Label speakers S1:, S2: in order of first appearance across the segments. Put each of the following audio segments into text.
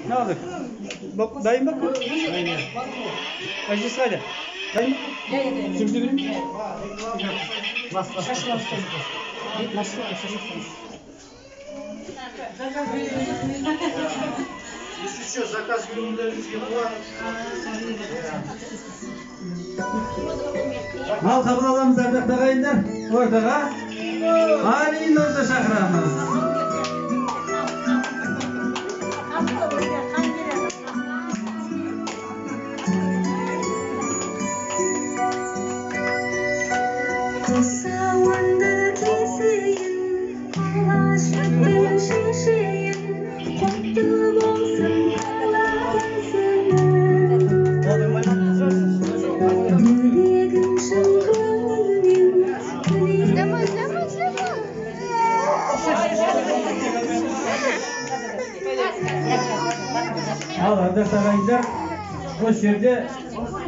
S1: Ne aldık? Bak, dayım bak. Aynen. Acısı hadi. Dayım bak. Sürdü benim.
S2: Şaşırmasın.
S3: Еще заказ günümüzde var.
S1: Al kabul alamız ardakta kayınlar. Ortağa. Halin orta şakramız. Al ardakta kayınlar. Boş yerde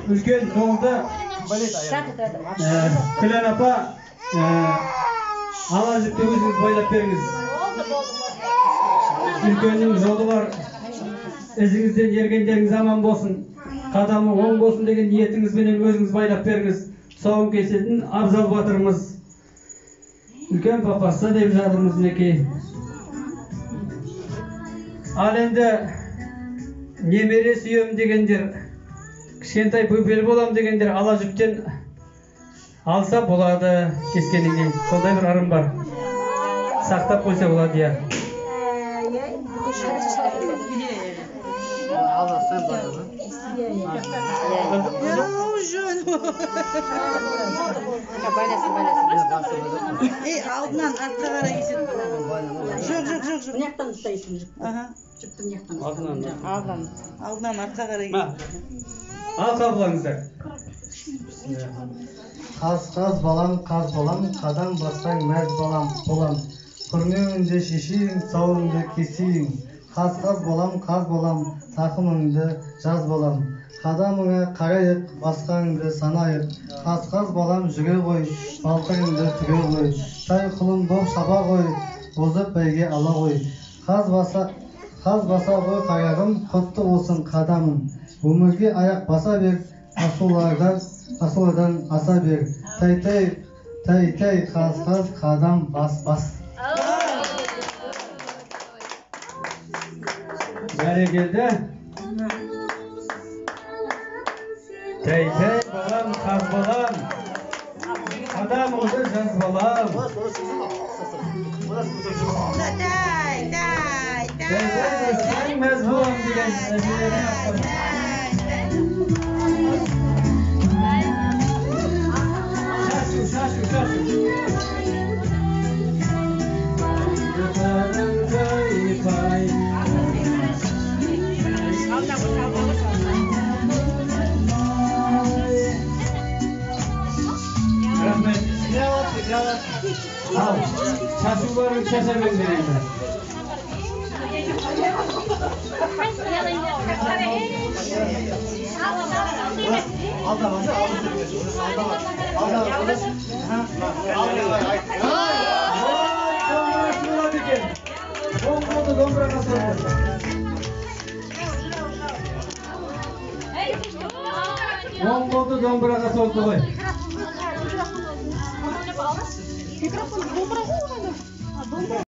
S1: ülken sonunda Kılan apa alacıkta özünüz baylap beriniz. Ülkenin yolu var. Ezinizden yergenleriniz aman bolsun. Kadamı oң bolsun деген niyetinizbenen özünüz baylap beriniz. Soğun kesedin Abzal Batırımız. Ülken papassa dep jadırmız mineki. Al endi немере сүйем дегендер, кішкентай бөпел болам дегендер ала жүптен алса болады кескеннен кейін. Сондай бір ырым бар. Сақтап қойса болады, иә.
S2: Алдынан артқа қарай кетеді. Жоқ. Мынаяқтан ұстайсың жүкті. Жүкті мынаяқтан. Алдынан артқа қарай кетеді.
S1: Ал қабылаңыздар.
S3: Қаз балам, қадам бассаң мәз болам. Күрмеуіңді шешейін, сауыңды кесейін. Қаз болам, тақымыңды жаз болам. Қадамыңа қарайық, басқаңды санайық. Қаз балам жүре ғой, балтырыңды түре ғой. Тай құлын боп шаба ғой, бозып бәйге ала ғой. Қаз баса ғой қайағым, құтты болсын қадамым. Өмірге аяқ баса бер, асулардан аса бер. Тай, қаз, қадам бас.
S1: Бәрекелді. Тай, балам, қаз балам. Қадамыңды жаз балам. Тай, мәз болам деген әжелерін ақтым. Шашу. Rahmet. Al. Şaşuların şaşamen vereyim. Oң қолды домбыраға солды ғой. Микрофон домбыра ғой.